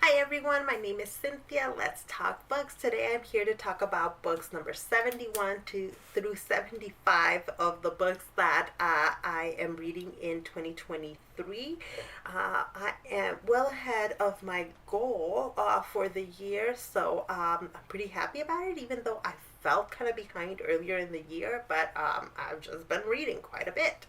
Hi everyone, my name is Cynthia. Let's talk books. Today I'm here to talk about books number 71 through 75 of the books that I am reading in 2023. I am well ahead of my goal for the year, so I'm pretty happy about it, even though I felt kind of behind earlier in the year, but I've just been reading quite a bit.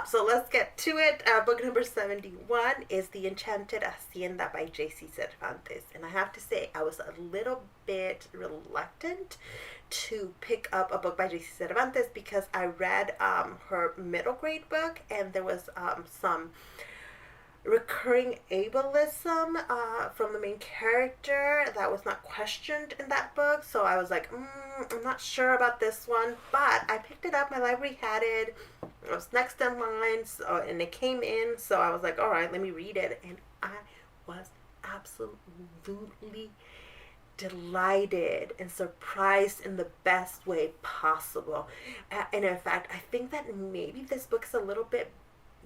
So let's get to it. Book number 71 is The Enchanted Hacienda by J.C. Cervantes. And I have to say, I was a little bit reluctant to pick up a book by J.C. Cervantes because I read her middle grade book, and there was some recurring ableism from the main character that was not questioned in that book. So I was like, I'm not sure about this one. But I picked it up. My library had it. It was next in line, and it came in. So I was like, all right, let me read it. And I was absolutely delighted and surprised in the best way possible. And in fact, I think that maybe this book is a little bit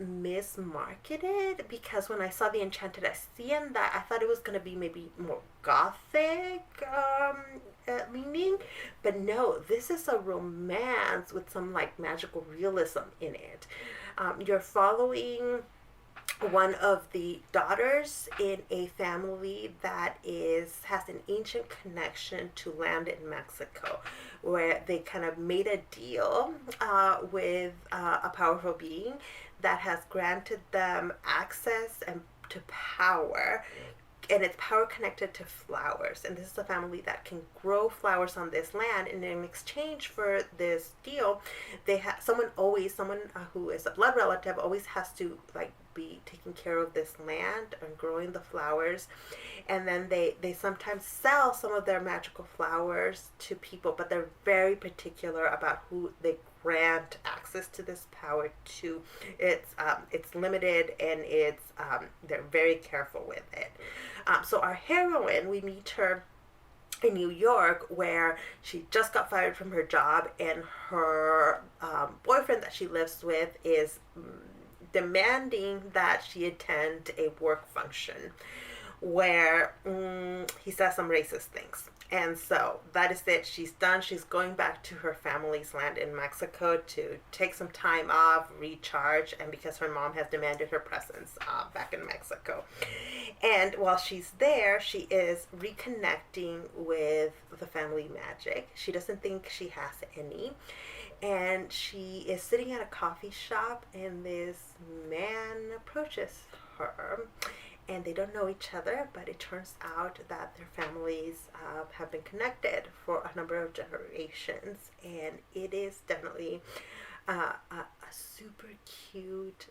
mismarketed, because when I saw The Enchanted Hacienda, I thought it was going to be maybe more gothic leaning, but no, this is a romance with some like magical realism in it. You're following one of the daughters in a family that has an ancient connection to land in Mexico, where they kind of made a deal with a powerful being that has granted them access and to power, and it's power connected to flowers. And this is a family that can grow flowers on this land, and in exchange for this deal, they have someone who is a blood relative always has to like be taking care of this land and growing the flowers. And then they sometimes sell some of their magical flowers to people, but they're very particular about who they grant access to this power to. It's limited, and they're very careful with it. So our heroine, we meet her in New York, where she just got fired from her job, and her boyfriend that she lives with is demanding that she attend a work function where he says some racist things. And so that is it. She's done. She's going back to her family's land in Mexico to take some time off, recharge, and because her mom has demanded her presence back in Mexico. And while she's there, she is reconnecting with the family magic. She doesn't think she has any. And she is sitting at a coffee shop, and this man approaches her, and they don't know each other, but it turns out that their families have been connected for a number of generations. And it is definitely a super cute,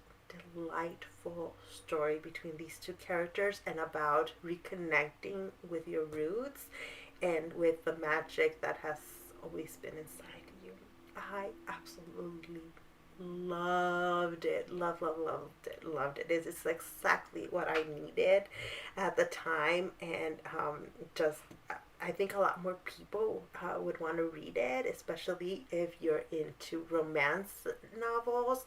delightful story between these two characters, and about reconnecting with your roots and with the magic that has always been inside you. I absolutely loved it. Loved it. It's exactly what I needed at the time. And just I think a lot more people would want to read it, especially if you're into romance novels.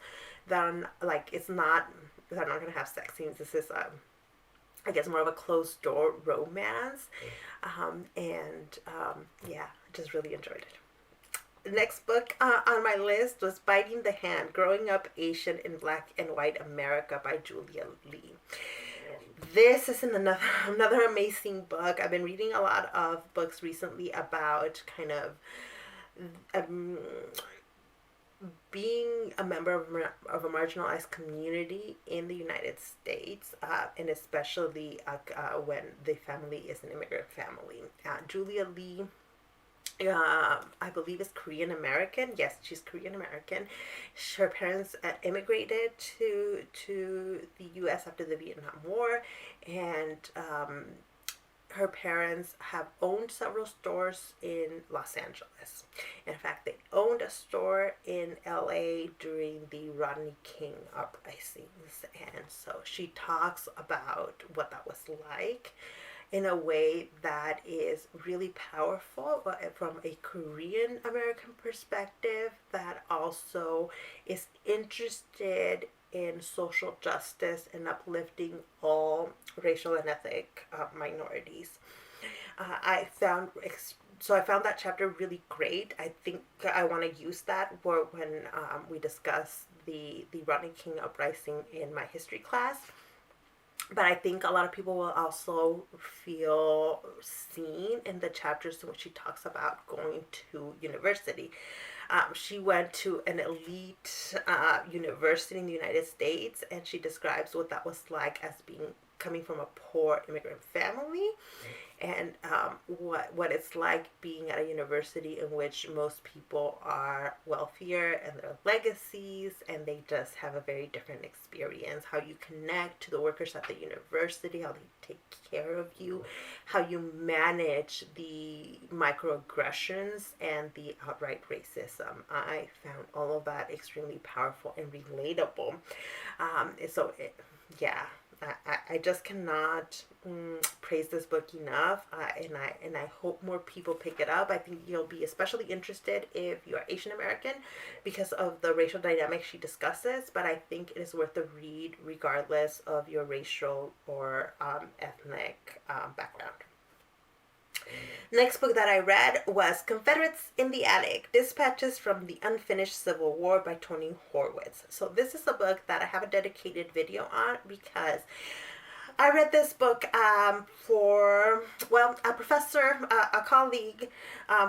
Then like they're not gonna have sex scenes. This is I guess more of a closed door romance. Yeah, I just really enjoyed it. The next book on my list was Biting the Hand, Growing Up Asian in Black and White America by Julia Lee. This is another amazing book. I've been reading a lot of books recently about kind of being a member of a marginalized community in the United States, and especially when the family is an immigrant family. Julia Lee, I believe is Korean American. Yes, she's Korean American. Her parents immigrated to the U.S. after the Vietnam War, and her parents have owned several stores in Los Angeles. In fact, they owned a store in LA during the Rodney King uprisings, and so she talks about what that was like in a way that is really powerful, but from a Korean American perspective that also is interested in social justice and uplifting all racial and ethnic minorities. I found that chapter really great. I think I want to use that for when we discuss the Rodney King uprising in my history class. But I think a lot of people will also feel seen in the chapters in which she talks about going to university. She went to an elite university in the United States, and she describes what that was like as being coming from a poor immigrant family, and what it's like being at a university in which most people are wealthier and their legacies, and they just have a very different experience. How you connect to the workers at the university, how they take care of you, how you manage the microaggressions and the outright racism. I found all of that extremely powerful and relatable. Yeah, I just cannot praise this book enough, and I hope more people pick it up. I think you'll be especially interested if you are Asian American because of the racial dynamics she discusses. But I think it is worth the read regardless of your racial or ethnic background. Next book that I read was Confederates in the Attic, Dispatches from the Unfinished Civil War by Tony Horwitz. So this is a book that I have a dedicated video on because I read this book for, well, a professor, a colleague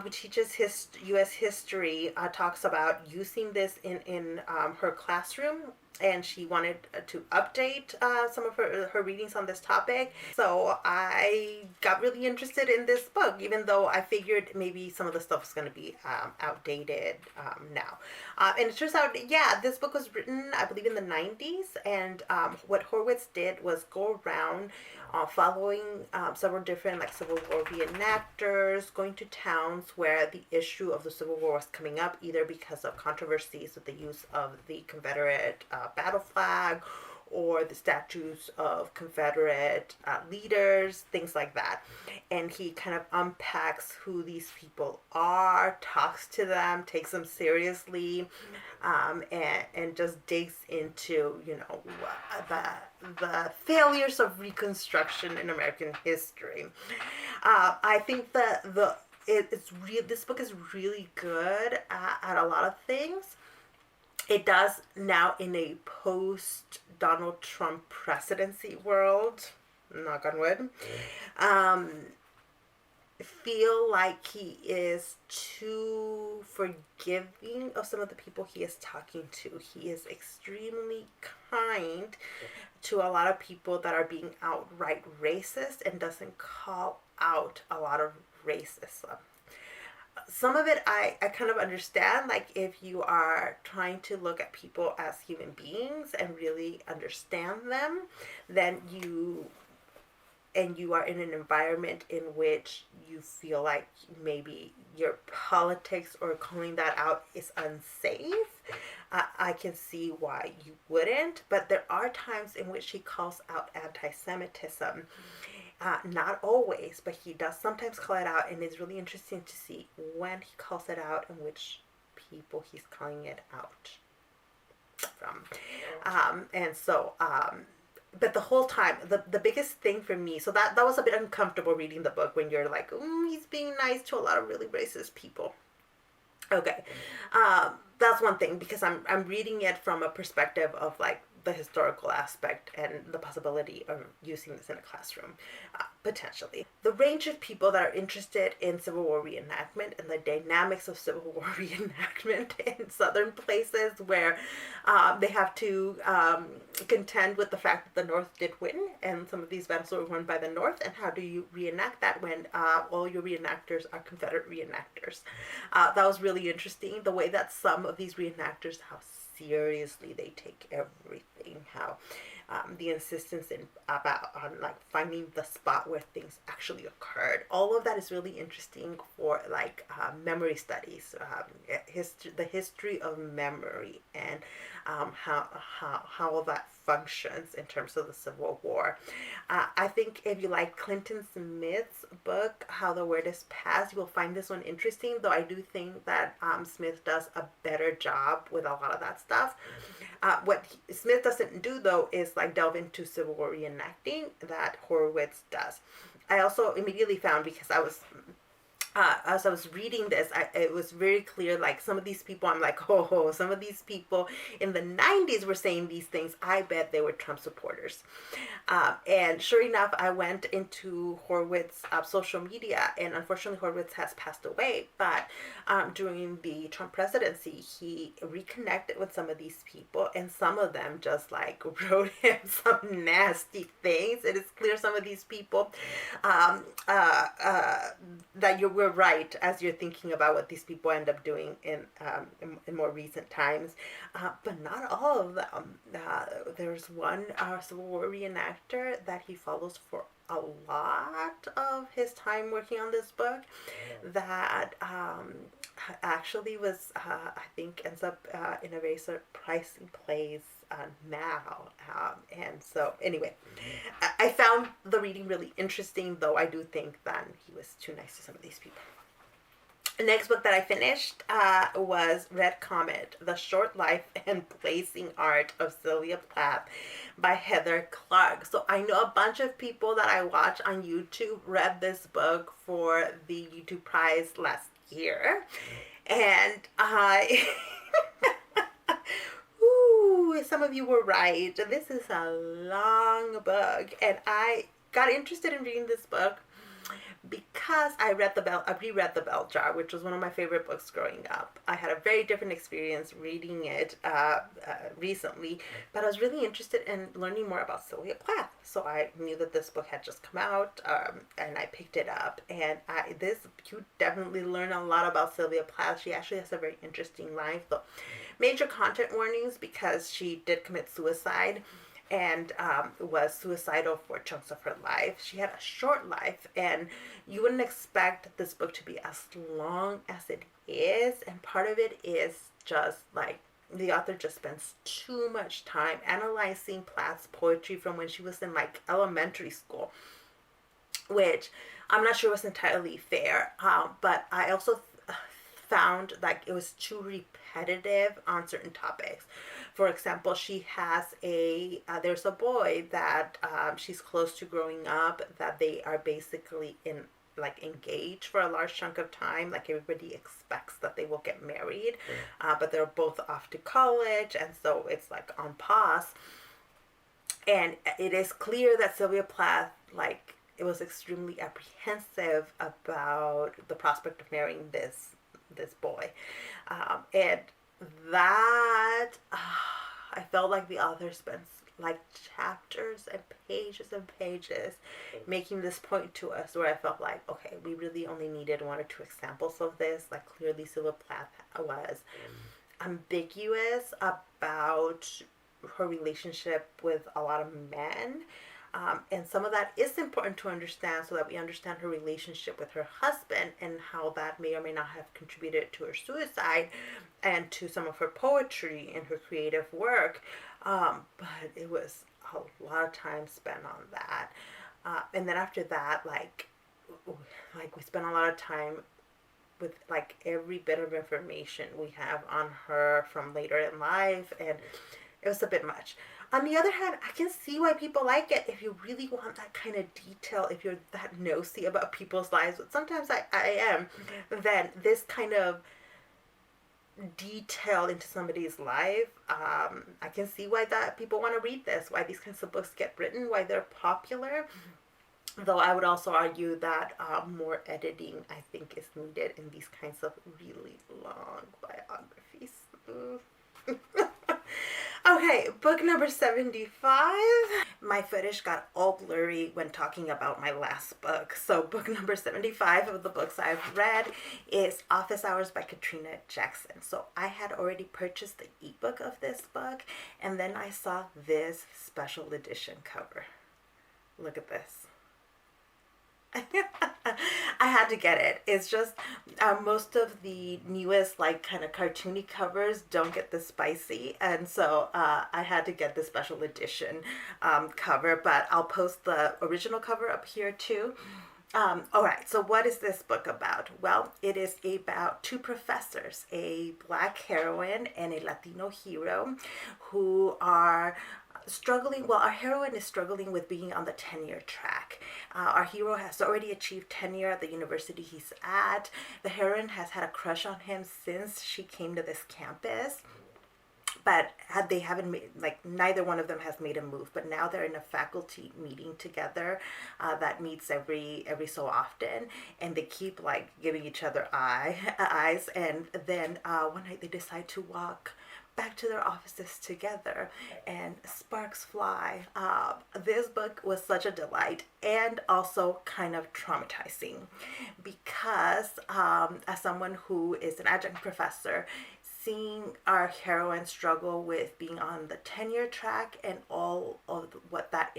who teaches U.S. history talks about using this in her classroom, and she wanted to update some of her readings on this topic. So I got really interested in this book, even though I figured maybe some of the stuff is going to be outdated now. And it turns out, yeah, this book was written, I believe, in the 90s. And what Horwitz did was go around following several different like Civil War reenactors, going to towns where the issue of the Civil War was coming up, either because of controversies with the use of the Confederate battle flag or the statues of Confederate leaders, things like that. And he kind of unpacks who these people are, talks to them, takes them seriously, and just digs into, you know, the failures of Reconstruction in American history. I think that this book is really good at a lot of things. It does now in a post Donald Trump presidency world, knock on wood, feel like he is too forgiving of some of the people he is talking to. He is extremely kind to a lot of people that are being outright racist and doesn't call out a lot of racism. Some of it I kind of understand, like if you are trying to look at people as human beings and really understand them, then you are in an environment in which you feel like maybe your politics or calling that out is unsafe. I can see why you wouldn't, but there are times in which he calls out anti-Semitism. Not always, but he does sometimes call it out, and it's really interesting to see when he calls it out and which people he's calling it out from. But the whole time, the biggest thing for me, so that was a bit uncomfortable reading the book when you're like, he's being nice to a lot of really racist people. Okay, that's one thing, because I'm reading it from a perspective of like the historical aspect and the possibility of using this in a classroom, potentially. The range of people that are interested in Civil War reenactment and the dynamics of Civil War reenactment in southern places where they have to contend with the fact that the North did win and some of these battles were won by the North, and how do you reenact that when all your reenactors are Confederate reenactors. That was really interesting, the way that some of these reenactors, how seriously they take everything, how the insistence on like finding the spot where things actually occurred. All of that is really interesting for like memory studies, the history of memory, and how all that functions in terms of the Civil War. I think if you like Clinton Smith's book, How the Word is Passed, you will find this one interesting, though I do think that Smith does a better job with a lot of that stuff. What Smith doesn't do, though, is like delve into Civil War reenacting that Horwitz does. I also immediately found, because as I was reading this, it was very clear, like, some of these people, I'm like, oh, some of these people in the 90s were saying these things. I bet they were Trump supporters. And sure enough, I went into Horwitz social media, and unfortunately Horwitz has passed away, but during the Trump presidency, he reconnected with some of these people, and some of them just like wrote him some nasty things. It is clear some of these people that you were right as you're thinking about what these people end up doing in more recent times, but not all of them. There's one Civil War reenactor that he follows for a lot of his time working on this book that actually was, I think, ends up in a very surprising place now. And so, anyway, I found the reading really interesting, though I do think that he was too nice to some of these people. The next book that I finished was Red Comet, The Short Life and Blazing Art of Sylvia Plath by Heather Clark. So I know a bunch of people that I watch on YouTube read this book for the YouTube prize last year. And I... Ooh, some of you were right. This is a long book. And I got interested in reading this book because I reread The Bell Jar, which was one of my favorite books growing up. I had a very different experience reading it recently, but I was really interested in learning more about Sylvia Plath. So I knew that this book had just come out, and I picked it up. And you definitely learn a lot about Sylvia Plath. She actually has a very interesting life, though. Major content warnings because she did commit suicide and was suicidal for chunks of her life. She had a short life, and you wouldn't expect this book to be as long as it is. And part of it is just like the author just spends too much time analyzing Plath's poetry from when she was in like elementary school, which I'm not sure was entirely fair. But I also found like it was too repetitive on certain topics. For example, she has there's a boy that she's close to growing up, that they are basically engaged for a large chunk of time. Like, everybody expects that they will get married, but they're both off to college, and so it's like on pause. And it is clear that Sylvia Plath, like, it was extremely apprehensive about the prospect of marrying this boy, and that I felt like the author spends like chapters and pages making this point to us, where I felt like, okay, we really only needed one or two examples of this. Like, clearly Sylvia Plath was ambiguous about her relationship with a lot of men. And some of that is important to understand, so that we understand her relationship with her husband and how that may or may not have contributed to her suicide and to some of her poetry and her creative work. But it was a lot of time spent on that. And then after that, like we spent a lot of time with like every bit of information we have on her from later in life, and it was a bit much. On the other hand, I can see why people like it if you really want that kind of detail, if you're that nosy about people's lives, but sometimes I am, then this kind of detail into somebody's life, I can see why that people want to read this, why these kinds of books get written, why they're popular. Though I would also argue that more editing, I think, is needed in these kinds of really long biographies. Okay, book number 75. My footage got all blurry when talking about my last book. So book number 75 of the books I've read is Office Hours by Katrina Jackson. So I had already purchased the ebook of this book, and then I saw this special edition cover. Look at this. I had to get it. It's just most of the newest, like, kind of cartoony covers don't get this spicy, and so I had to get the special edition cover. But I'll post the original cover up here too. All right, so what is this book about? Well, it is about two professors, a black heroine and a Latino hero, who are struggling. Well, our heroine is struggling with being on the tenure track. Our hero has already achieved tenure at the university he's at. The heroine has had a crush on him since she came to this campus, but they haven't made, like, neither one of them has made a move. But now they're in a faculty meeting together that meets every so often, and they keep, like, giving each other eyes. And then one night they decide to walk back to their offices together, and sparks fly. This book was such a delight, and also kind of traumatizing, because as someone who is an adjunct professor, seeing our heroine struggle with being on the tenure track and all of what that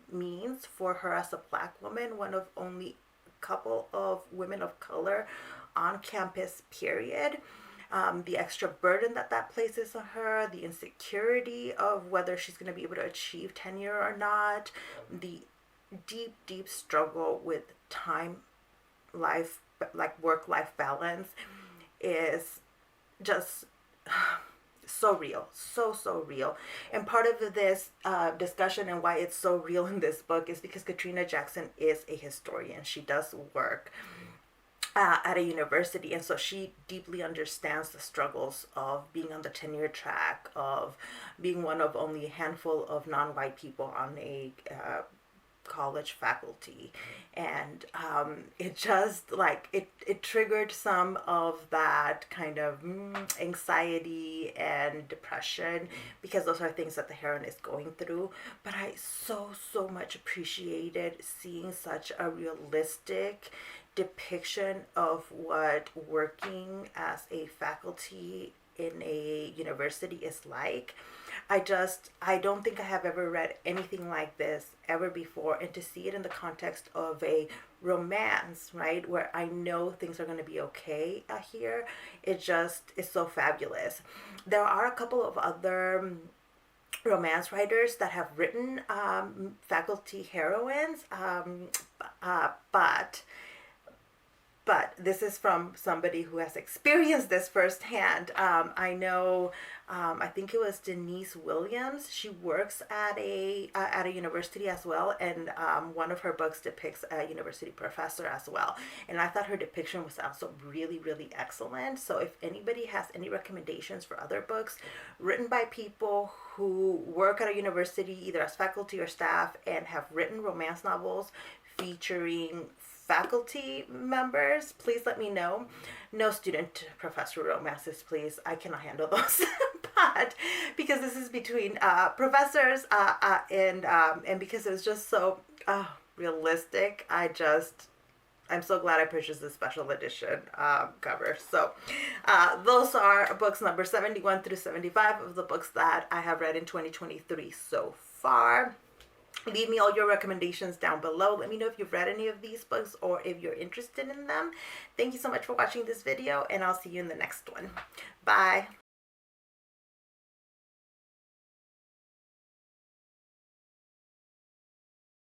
means for her as a black woman, one of only a couple of women of color on campus, period. The extra burden that places on her, the insecurity of whether she's going to be able to achieve tenure or not, the deep struggle with time, life, like work-life balance, is just so real, so real. And part of this discussion and why it's so real in this book is because Katrina Jackson is a historian. She does work at a university, and so she deeply understands the struggles of being on the tenure track, of being one of only a handful of non-white people on a college faculty. And it just, like, it triggered some of that kind of anxiety and depression, because those are things that the heroine is going through. But I so much appreciated seeing such a realistic depiction of what working as a faculty in a university is like. I don't think I have ever read anything like this ever before, and to see it in the context of a romance, right, where I know things are going to be okay here, it just is so fabulous. There are a couple of other romance writers that have written faculty heroines, but this is from somebody who has experienced this firsthand. I know, I think it was Denise Williams. She works at a university as well, and one of her books depicts a university professor as well. And I thought her depiction was also really excellent. So if anybody has any recommendations for other books written by people who work at a university, either as faculty or staff, and have written romance novels featuring faculty members, please let me know. No student professor romances, please. I cannot handle those. But because this is between professors, and because it was just so realistic, I'm so glad I purchased this special edition cover. So those are books number 71 through 75 of the books that I have read in 2023 so far. Leave me all your recommendations down below. Let me know if you've read any of these books or if you're interested in them. Thank you so much for watching this video, and I'll see you in the next one. Bye.